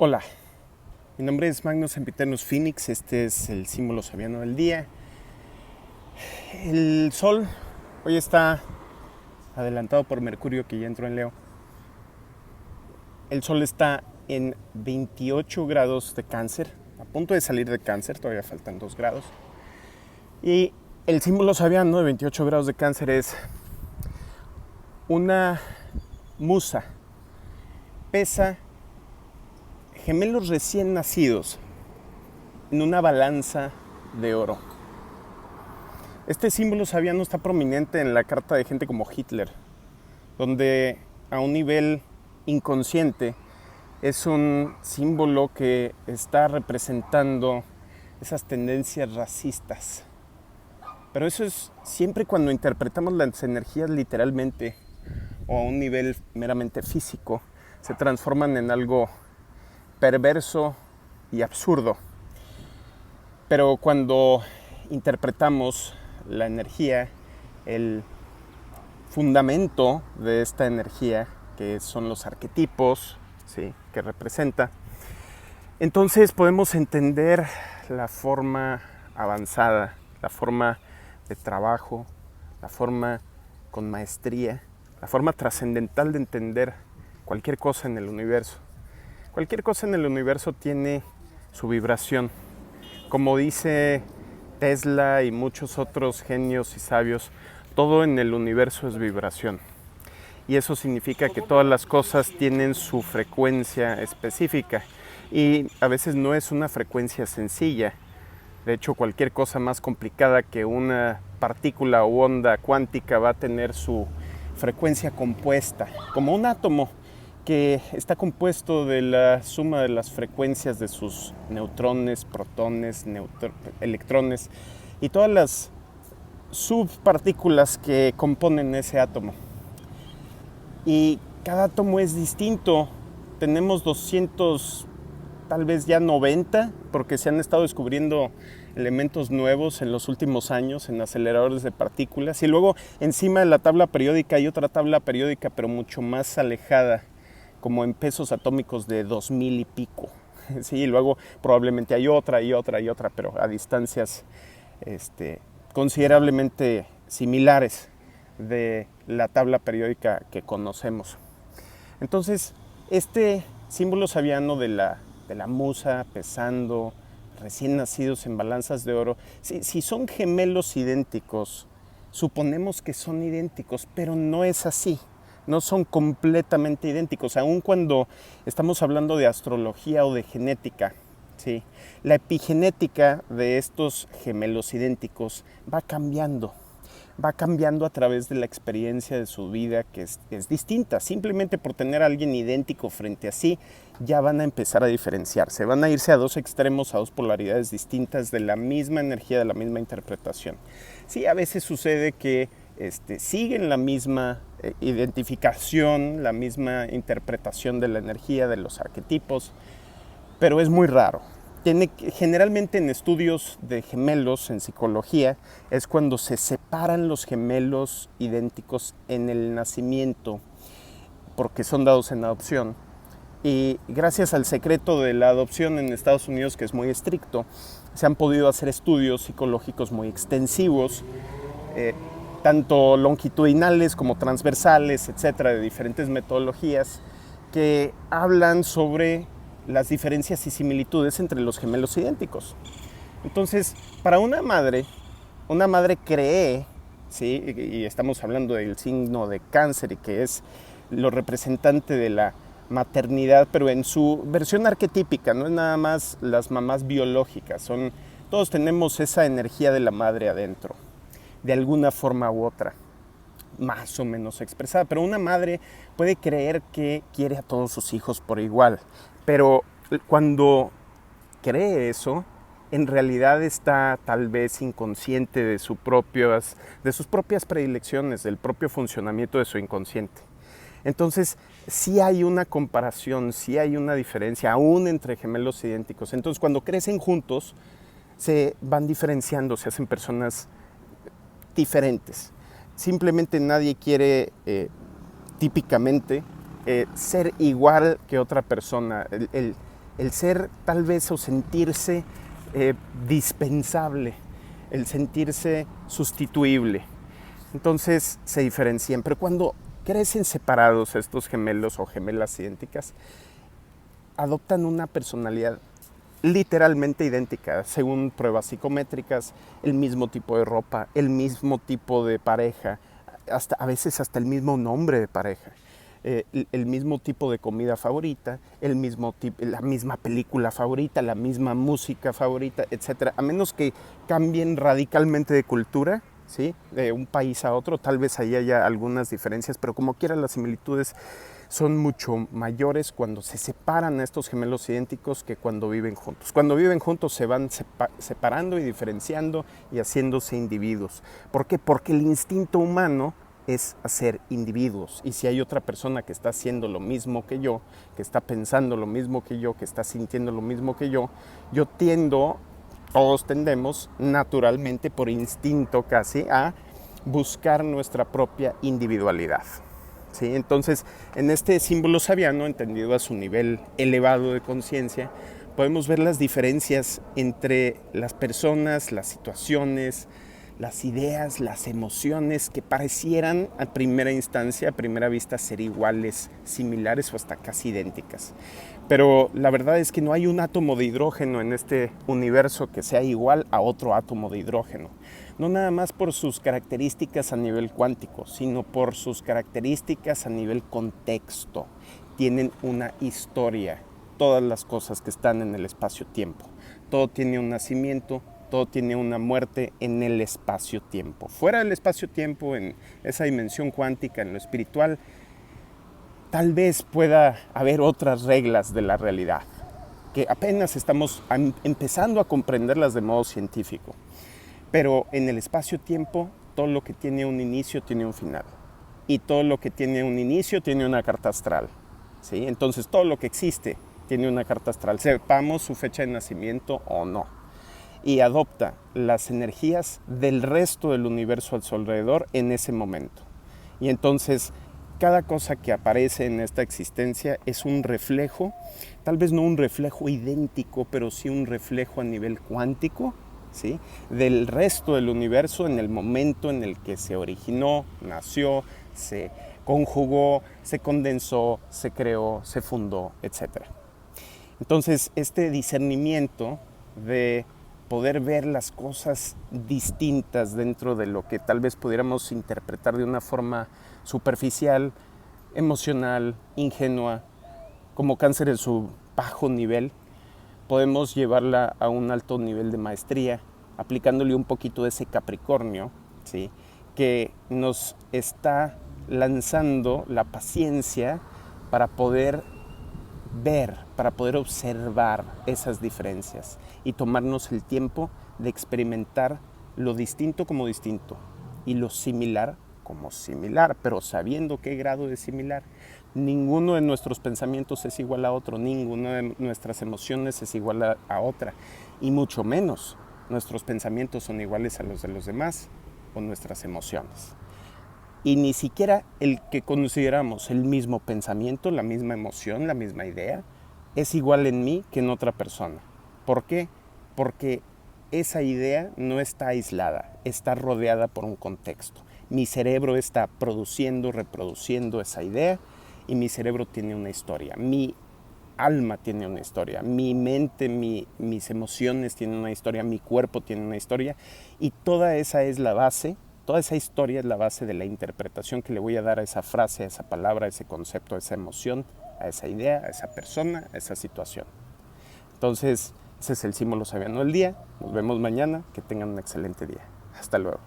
Hola, mi nombre es Magnus Sempiternus Phoenix, este es el símbolo sabiano del día. El Sol hoy está adelantado por Mercurio, que ya entró en Leo. El Sol está en 28 grados de Cáncer, a punto de salir de Cáncer, todavía faltan 2 grados. Y el símbolo sabiano de 28 grados de Cáncer es una musa. Pesa gemelos recién nacidos en una balanza de oro. Este símbolo sabiano está prominente en la carta de gente como Hitler, donde a un nivel inconsciente es un símbolo que está representando esas tendencias racistas. Pero eso es siempre cuando interpretamos las energías literalmente o a un nivel meramente físico, se transforman en algo perverso y absurdo. Pero cuando interpretamos la energía, el fundamento de esta energía, que son los arquetipos, ¿sí?, que representa, entonces podemos entender la forma avanzada, la forma de trabajo, la forma con maestría, la forma trascendental de entender cualquier cosa en el universo. Cualquier cosa en el universo tiene su vibración. Como dice Tesla y muchos otros genios y sabios, todo en el universo es vibración. Y eso significa que todas las cosas tienen su frecuencia específica. Y a veces no es una frecuencia sencilla. De hecho, cualquier cosa más complicada que una partícula o onda cuántica va a tener su frecuencia compuesta, como un átomo que está compuesto de la suma de las frecuencias de sus neutrones, protones, electrones y todas las subpartículas que componen ese átomo. Y cada átomo es distinto. Tenemos 200, tal vez ya 90, porque se han estado descubriendo elementos nuevos en los últimos años en aceleradores de partículas. Y luego encima de la tabla periódica hay otra tabla periódica, pero mucho más alejada, como en pesos atómicos de 2000 y pico. Sí, y luego probablemente hay otra y otra y otra, pero a distancias considerablemente similares de la tabla periódica que conocemos. Entonces, este símbolo sabiano de la musa pesando, recién nacidos en balanzas de oro, si son gemelos idénticos, suponemos que son idénticos, pero no es así. No son completamente idénticos, aun cuando estamos hablando de astrología o de genética, ¿sí? La epigenética de estos gemelos idénticos va cambiando a través de la experiencia de su vida, que es distinta. Simplemente por tener a alguien idéntico frente a sí, ya van a empezar a diferenciarse, van a irse a dos extremos, a dos polaridades distintas de la misma energía, de la misma interpretación. Sí, a veces sucede que siguen la misma identificación, la misma interpretación de la energía, de los arquetipos, pero es muy raro. Generalmente en estudios de gemelos en psicología es cuando se separan los gemelos idénticos en el nacimiento, porque son dados en adopción. Y gracias al secreto de la adopción en Estados Unidos, que es muy estricto, se han podido hacer estudios psicológicos muy extensivos, tanto longitudinales como transversales, etcétera, de diferentes metodologías que hablan sobre las diferencias y similitudes entre los gemelos idénticos. Entonces, para una madre cree, ¿sí?, y estamos hablando del signo de Cáncer, y que es lo representante de la maternidad, pero en su versión arquetípica, no es nada más las mamás biológicas, todos tenemos esa energía de la madre adentro, de alguna forma u otra, más o menos expresada. Pero una madre puede creer que quiere a todos sus hijos por igual, pero cuando cree eso, en realidad está tal vez inconsciente de sus propias predilecciones, del propio funcionamiento de su inconsciente. Entonces, sí hay una comparación, sí hay una diferencia, aún entre gemelos idénticos. Entonces, cuando crecen juntos, se van diferenciando, se hacen personas diferentes. Simplemente nadie quiere típicamente ser igual que otra persona. el ser tal vez o sentirse dispensable, el sentirse sustituible. Entonces se diferencian, pero cuando crecen separados estos gemelos o gemelas idénticas, adoptan una personalidad literalmente idéntica, según pruebas psicométricas, el mismo tipo de ropa, el mismo tipo de pareja, a veces hasta el mismo nombre de pareja, el mismo tipo de comida favorita, la misma película favorita, la misma música favorita, etc. A menos que cambien radicalmente de cultura, ¿sí? De un país a otro, tal vez ahí haya algunas diferencias, pero como quiera las similitudes son mucho mayores cuando se separan a estos gemelos idénticos que cuando viven juntos. Cuando viven juntos se van separando y diferenciando y haciéndose individuos. ¿Por qué? Porque el instinto humano es hacer individuos. Y si hay otra persona que está haciendo lo mismo que yo, que está pensando lo mismo que yo, que está sintiendo lo mismo que yo todos tendemos naturalmente, por instinto casi, a buscar nuestra propia individualidad. ¿Sí? Entonces, en este símbolo sabiano, entendido a su nivel elevado de conciencia, podemos ver las diferencias entre las personas, las situaciones, las ideas, las emociones que parecieran a primera instancia, a primera vista, ser iguales, similares o hasta casi idénticas. Pero la verdad es que no hay un átomo de hidrógeno en este universo que sea igual a otro átomo de hidrógeno. No nada más por sus características a nivel cuántico, sino por sus características a nivel contexto. Tienen una historia, todas las cosas que están en el espacio-tiempo. Todo tiene un nacimiento, todo tiene una muerte en el espacio-tiempo. Fuera del espacio-tiempo, en esa dimensión cuántica, en lo espiritual, tal vez pueda haber otras reglas de la realidad, que apenas estamos empezando a comprenderlas de modo científico. Pero en el espacio-tiempo, todo lo que tiene un inicio tiene un final. Y todo lo que tiene un inicio tiene una carta astral. ¿Sí? Entonces, todo lo que existe tiene una carta astral, sepamos su fecha de nacimiento o no. Y adopta las energías del resto del universo a su alrededor en ese momento. Y entonces, cada cosa que aparece en esta existencia es un reflejo, tal vez no un reflejo idéntico, pero sí un reflejo a nivel cuántico, ¿sí? Del resto del universo en el momento en el que se originó, nació, se conjugó, se condensó, se creó, se fundó, etc. Entonces, este discernimiento de poder ver las cosas distintas dentro de lo que tal vez pudiéramos interpretar de una forma superficial, emocional, ingenua, como cáncer en su bajo nivel, podemos llevarla a un alto nivel de maestría, aplicándole un poquito de ese Capricornio, ¿sí? Que nos está lanzando la paciencia para poder ver, para poder observar esas diferencias y tomarnos el tiempo de experimentar lo distinto como distinto y lo similar como similar, pero sabiendo qué grado de similar. Ninguno de nuestros pensamientos es igual a otro, ninguna de nuestras emociones es igual a otra, y mucho menos nuestros pensamientos son iguales a los de los demás o nuestras emociones. Y ni siquiera el que consideramos el mismo pensamiento, la misma emoción, la misma idea, es igual en mí que en otra persona. ¿Por qué? Porque esa idea no está aislada, está rodeada por un contexto. Mi cerebro está produciendo, reproduciendo esa idea, y mi cerebro tiene una historia. Mi alma tiene una historia, mi mente, mis emociones tienen una historia, mi cuerpo tiene una historia, y toda esa es la base. Toda esa historia es la base de la interpretación que le voy a dar a esa frase, a esa palabra, a ese concepto, a esa emoción, a esa idea, a esa persona, a esa situación. Entonces, ese es el símbolo sabiano del día. Nos vemos mañana. Que tengan un excelente día. Hasta luego.